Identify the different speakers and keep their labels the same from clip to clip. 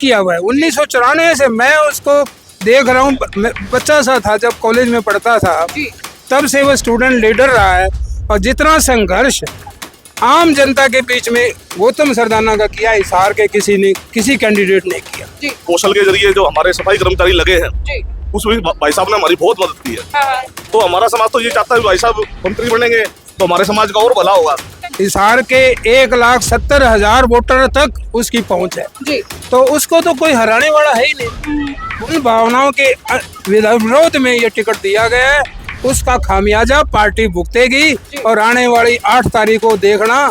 Speaker 1: किया हुआ है। 1994 से मैं उसको देख रहा हूँ, बच्चा सा था जब कॉलेज में पढ़ता था, तब से वो स्टूडेंट लीडर रहा है। और जितना संघर्ष आम जनता के बीच में गौतम सरदाना का किया, हिसार के किसी कैंडिडेट ने किया।
Speaker 2: कौशल के जरिए जो हमारे सफाई कर्मचारी लगे हैं, उसमें भाई साहब ने हमारी बहुत मदद की है। तो हमारा समाज तो ये चाहता है भाई साहब मंत्री बनेंगे तो हमारे समाज का और भला होगा।
Speaker 1: हिसार के 1,70,000 वोटर तक उसकी पहुंच है, तो उसको तो कोई हराने वाला है ही नहीं। उन भावनाओं के विरोध में ये टिकट दिया गया है, उसका खामियाजा पार्टी भुगतेगी। और आने वाली 8 तारीख को देखना,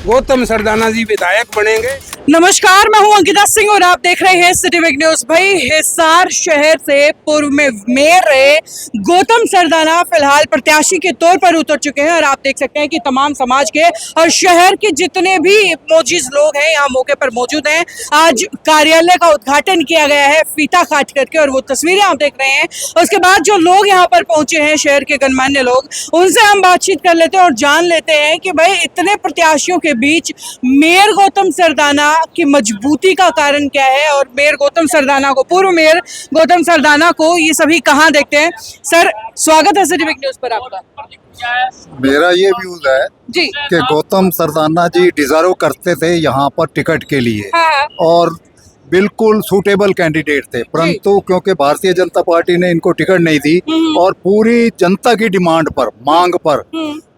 Speaker 1: गौतम सरदाना जी विधायक बनेंगे।
Speaker 3: नमस्कार, मैं हूं अंकिता सिंह और आप देख रहे हैं सिटी बिग न्यूज। भाई, हिसार शहर से पूर्व में मेयर रहे गौतम सरदाना फिलहाल प्रत्याशी के तौर पर उतर चुके हैं। और आप देख सकते हैं कि तमाम समाज के और शहर के जितने भी मोजीज लोग हैं यहाँ मौके पर मौजूद हैं। आज कार्यालय का उद्घाटन किया गया है फीता काट करके, और वो तस्वीरें आप देख रहे हैं। उसके बाद जो लोग यहाँ पर पहुंचे हैं, शहर के गणमान्य लोग, उनसे हम बातचीत कर लेते हैं और जान लेते हैं कि भाई इतने प्रत्याशियों के बीच मेयर गौतम सरदाना की मजबूती का कारण क्या है, और मेयर गौतम सरदाना को, पूर्व मेयर गौतम सरदाना को ये सभी कहाँ देखते हैं। सर, स्वागत है सिटी बिग न्यूज पर आपका।
Speaker 4: मेरा ये व्यूज है
Speaker 3: जी
Speaker 4: कि गौतम सरदाना जी डिजर्व करते थे यहाँ पर टिकट के लिए, और बिल्कुल सूटेबल कैंडिडेट थे। परंतु क्योंकि भारतीय जनता पार्टी ने इनको टिकट नहीं दी और पूरी जनता की डिमांड पर, मांग पर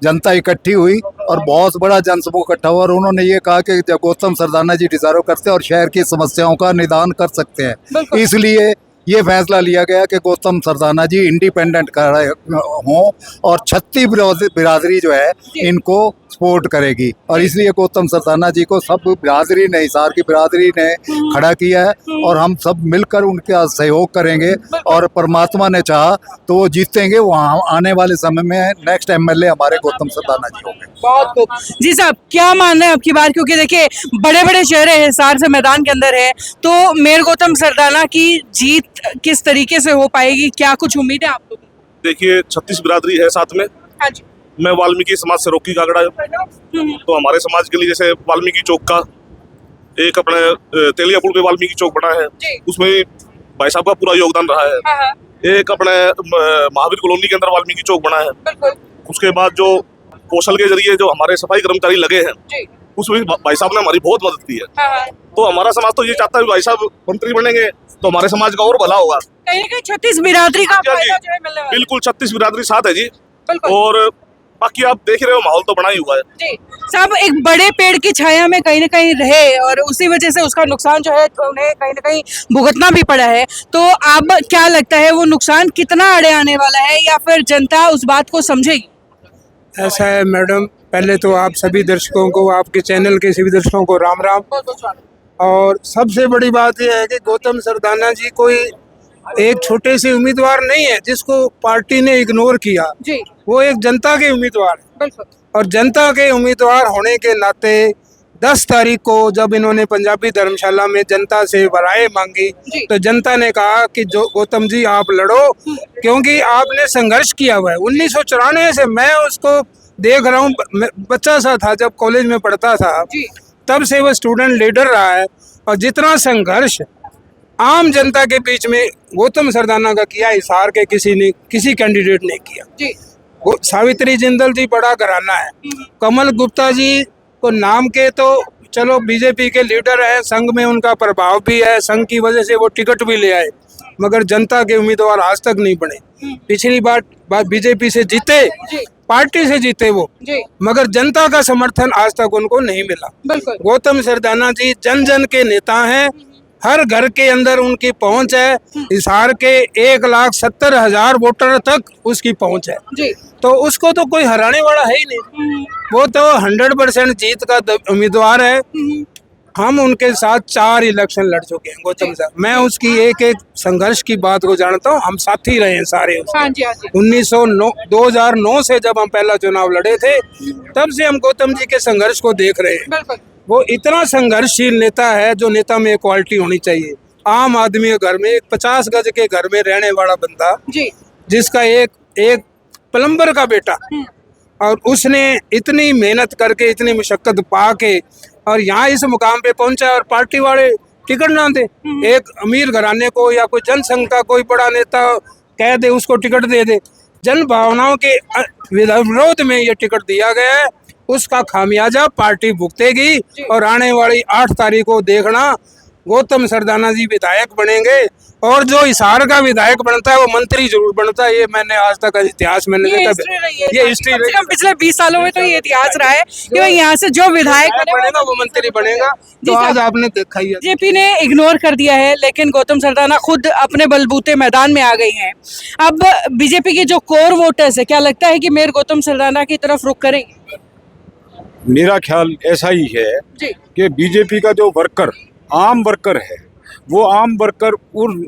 Speaker 4: जनता इकट्ठी हुई और बहुत बड़ा जनसमूह इकट्ठा हुआ, और उन्होंने ये कहा कि जब गौतम सरदाना जी डिजर्व करते हैं और शहर की समस्याओं का निदान कर सकते हैं, इसलिए ये फैसला लिया गया कि गौतम सरदाना जी इंडिपेंडेंट खड़े हों और छत्ती बिरादरी जो है इनको सपोर्ट करेगी। और इसलिए गौतम सरदाना जी को सब बिरादरी ने, हिसार की बिरादरी ने खड़ा किया है, और हम सब मिलकर उनका सहयोग करेंगे। और परमात्मा ने चाहा तो वो जीतेंगे। वहाँ आने वाले समय में नेक्स्ट एमएलए हमारे गौतम सरदाना जी होंगे।
Speaker 3: बहुत खूब। जी साहब, क्या मानना है आपकी बात, क्योंकि देखिए बड़े बड़े शहर है, हिसार से मैदान के अंदर है, तो मेयर गौतम सरदाना की जीत किस तरीके से हो पाएगी, क्या कुछ उम्मीद है आपको?
Speaker 2: देखिए 36 बिरादरी है साथ में।
Speaker 3: हाँ जी।
Speaker 2: मैं वाल्मीकि समाज से रोकी कागड़ा, तो हमारे समाज के लिए जैसे वाल्मीकि चौक का एक अपने तेलिया पुल पे वाल्मीकि चौक बना है, उसमें भाई साहब का पूरा योगदान रहा है। एक अपने महावीर कॉलोनी के अंदर वाल्मीकि चौक बना है। उसके बाद जो कौशल के जरिए जो हमारे सफाई कर्मचारी लगे हैं, उसमें भाई साहब ने हमारी बहुत मदद की है। तो हमारा समाज तो ये चाहता है भाई साहब मंत्री बनेंगे तो हमारे समाज का और भला होगा।
Speaker 3: कहीं ना कहीं 36 बिरादरी का फायदा जो है मिलने वाला है।
Speaker 2: बिल्कुल 36 बिरादरी साथ है जी। और बाकी आप देख रहे हो माहौल तो बना ही हुआ है
Speaker 3: जी। साहब, एक बड़े पेड़ की छाया में कहीं ना कहीं रहे और उसी वजह से उसका नुकसान जो है तो उन्हें कहीं ना कहीं भुगतना भी पड़ा है। तो अब क्या लगता है, वो नुकसान कितना अड़े आने वाला है, या फिर जनता उस बात को समझेगी?
Speaker 1: ऐसा है मैडम, पहले तो आप सभी दर्शकों को, आपके चैनल के सभी दर्शकों को राम राम। और सबसे बड़ी बात यह है कि गौतम सरदाना जी कोई एक छोटे से उम्मीदवार नहीं है जिसको पार्टी ने इग्नोर किया
Speaker 3: जी।
Speaker 1: वो एक जनता के उम्मीदवार है, और जनता के उम्मीदवार होने के नाते 10 तारीख को जब इन्होंने पंजाबी धर्मशाला में जनता से राय मांगी, तो जनता ने कहा कि जो गौतम जी आप लड़ो, क्योंकि आपने संघर्ष किया हुआ है। 1994 से मैं उसको देख रहा हूँ, बच्चा सा था जब कॉलेज में पढ़ता था, तब से वो स्टूडेंट लीडर रहा है। और जितना संघर्ष आम जनता के बीच में गौतम सरदाना का किया, हिसार के किसी कैंडिडेट ने किया। सावित्री जिंदल जी बड़ा घराना है, कमल गुप्ता जी को नाम के तो चलो बीजेपी के लीडर है, संघ में उनका प्रभाव भी है, संघ की वजह से वो टिकट भी ले आए, मगर जनता के उम्मीदवार आज तक नहीं बने। पिछली बार बीजेपी से जीते, पार्टी से जीते वो, मगर जनता का समर्थन आज तक उनको नहीं मिला। गौतम सरदाना जी जन जन के नेता हैं, हर घर के अंदर उनकी पहुंच है। हिसार के 1,70,000 वोटर तक उसकी पहुंच है, तो उसको तो कोई हराने वाला है ही नहीं। वो तो 100% जीत का उम्मीदवार है। हम उनके साथ 4 इलेक्शन लड़ चुके हैं गौतम साहब। मैं उसकी एक एक संघर्ष की बात को जानता हूँ, हम साथी रहे हैं सारे। 2009 से जब हम पहला चुनाव लड़े थे, तब से हम गौतम जी के संघर्ष को देख रहे हैं। वो इतना संघर्षशील नेता है, जो नेता में क्वालिटी होनी चाहिए। आम आदमी के घर में, एक 50 गज के घर में रहने वाला बंदा, जिसका एक प्लम्बर का बेटा, और उसने इतनी मेहनत करके, इतनी मुशक्कत पा के और यहाँ इस मुकाम पे पहुंचा, और पार्टी वाले टिकट ना दे। एक अमीर घराने को या कोई जनसंघ का कोई बड़ा नेता कह दे उसको टिकट दे दे। जन भावनाओं के विरोध में ये टिकट दिया गया है, उसका खामियाजा पार्टी भुगतेगी। और आने वाली 8 तारीख को देखना, गौतम सरदाना जी विधायक बनेंगे और जो हिसार का विधायक बनता है वो मंत्री जरूर बनता है। ये मैंने आज तक इतिहास में
Speaker 3: ये हिस्ट्री रही है। पिछले 20 सालों में तो ये इतिहास रहा है कि भाई यहाँ से जो विधायक
Speaker 1: बनेगा वो मंत्री बनेगा। तो आज आपने देखा ही है,
Speaker 3: बीजेपी ने इग्नोर कर दिया है, लेकिन गौतम सरदाना खुद अपने बलबूते मैदान में आ गई हैं। अब बीजेपी के जो कोर वोटर्स है, क्या लगता है कि मेयर गौतम सरदाना की तरफ रुख करेंगे?
Speaker 5: मेरा ख्याल ऐसा ही है
Speaker 3: जी।
Speaker 5: कि बीजेपी का जो वर्कर, आम वर्कर है, वो आम वर्कर उन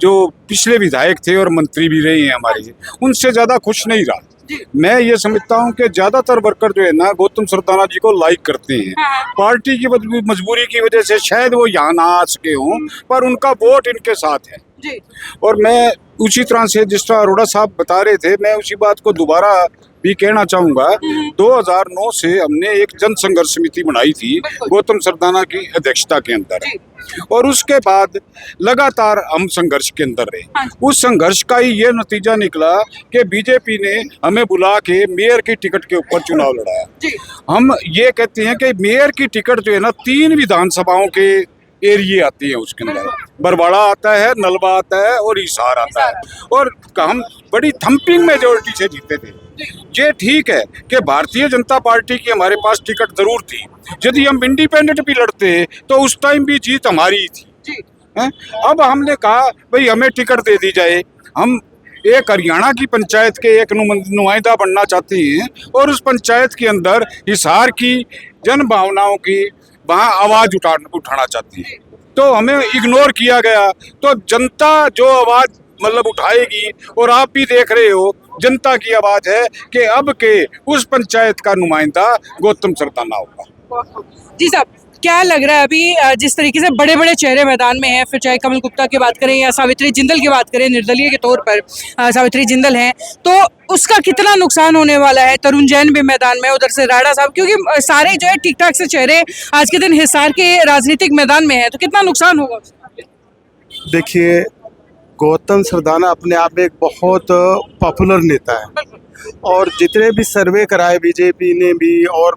Speaker 5: जो पिछले विधायक थे और मंत्री भी रहे हैं हमारे, उनसे ज़्यादा खुश नहीं रहा। मैं ये समझता हूँ कि ज़्यादातर वर्कर जो है ना गौतम सरदाना जी को लाइक करते हैं। पार्टी की मजबूरी की वजह से शायद वो यहाँ ना आ सके हों, पर उनका वोट इनके साथ है।
Speaker 3: जी।
Speaker 5: और मैं उसी तरह से जिस तरह अरोड़ा साहब बता रहे थे, मैं उसी बात को दोबारा भी कहना चाहूँगा। 2009 से हमने एक जन संघर्ष समिति बनाई थी गौतम सरदाना की अध्यक्षता के अंदर, और उसके बाद लगातार हम संघर्ष के अंदर रहे। उस संघर्ष का ही ये नतीजा निकला कि बीजेपी ने हमें बुला के मेयर की टिकट के ऊपर चुनाव लड़ाया। हम ये कहते हैं कि मेयर की टिकट जो है ना 3 विधानसभाओं के एरिए आती है, उसके अंदर बरवाड़ा आता है, नलवा आता है और हिसार आता है, और हम बड़ी थम्पिंग मेजोरिटी से जीते थे। ये ठीक है कि भारतीय जनता पार्टी की हमारे पास टिकट जरूर थी। यदि हम इंडिपेंडेंट भी लड़ते तो उस टाइम भी जीत हमारी ही थी। अब हमने कहा भाई हमें टिकट दे दी जाए। हम एक हरियाणा की पंचायत के एक नुमाइंदा बनना चाहते हैं और उस पंचायत के अंदर हिसार की जन भावनाओं की वहाँ आवाज उठाना चाहती है, तो हमें इग्नोर किया गया। तो जनता जो आवाज मतलब उठाएगी, और आप भी देख रहे हो जनता की आवाज है कि अब के उस पंचायत का नुमाइंदा गौतम सरदाना होगा।
Speaker 3: जी साहब, क्या लग रहा है अभी जिस तरीके से बड़े बड़े चेहरे मैदान में हैं, फिर चाहे कमल गुप्ता की बात करें या सावित्री जिंदल की बात करें, निर्दलीय के तौर पर सावित्री जिंदल हैं, तो उसका कितना नुकसान होने वाला है? तरुण जैन भी मैदान में, उधर से राणा साहब, क्योंकि सारे जो है ठीक ठाक से चेहरे आज के दिन हिसार के राजनीतिक मैदान में है, तो कितना नुकसान होगा?
Speaker 6: देखिए, गौतम सरदाना अपने आप में एक बहुत पॉपुलर नेता है, और जितने भी सर्वे कराए बीजेपी ने भी और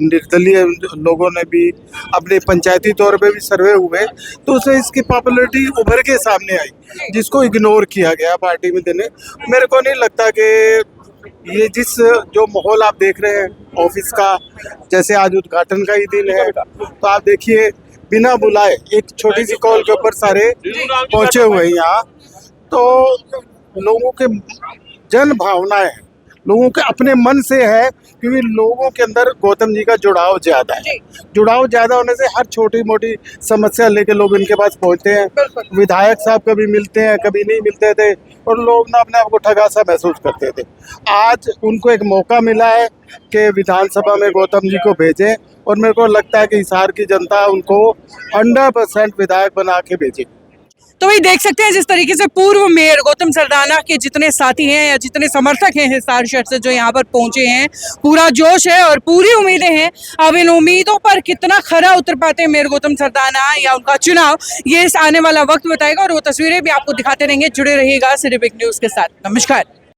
Speaker 6: निर्दलीय लोगों ने भी, अपने पंचायती तौर पे भी सर्वे हुए, तो उससे इसकी पॉपुलैरिटी उभर के सामने आई, जिसको इग्नोर किया गया पार्टी में देने। मेरे को नहीं लगता कि ये जो माहौल आप देख रहे हैं ऑफिस का, जैसे आज उद्घाटन का ही दिन है, तो आप देखिए बिना बुलाए एक छोटी सी कॉल के ऊपर सारे पहुंचे हुए हैं यहाँ। तो लोगों के जन भावनाएं लोगों के अपने मन से है, क्योंकि लोगों के अंदर गौतम जी का जुड़ाव ज़्यादा है। जुड़ाव ज़्यादा होने से हर छोटी मोटी समस्या लेके लोग इनके पास पहुंचते हैं। विधायक साहब कभी मिलते हैं, कभी नहीं मिलते थे, और लोग ना अपने आप को ठगा सा महसूस करते थे। आज उनको एक मौका मिला है कि विधानसभा में गौतम जी को भेजें, और मेरे को लगता है कि हिसार की जनता उनको 100% विधायक बना के भेजेगी।
Speaker 3: तो वही देख सकते हैं जिस तरीके से पूर्व मेयर गौतम सरदाना के जितने साथी हैं या जितने समर्थक हैं हिसार शहर से जो यहाँ पर पहुंचे हैं, पूरा जोश है और पूरी उम्मीदें हैं। अब इन उम्मीदों पर कितना खरा उतर पाते हैं मेयर गौतम सरदाना या उनका चुनाव, ये आने वाला वक्त बताएगा, और वो तस्वीरें भी आपको दिखाते रहेंगे। जुड़े रहिएगा सिटी न्यूज़ के साथ। नमस्कार।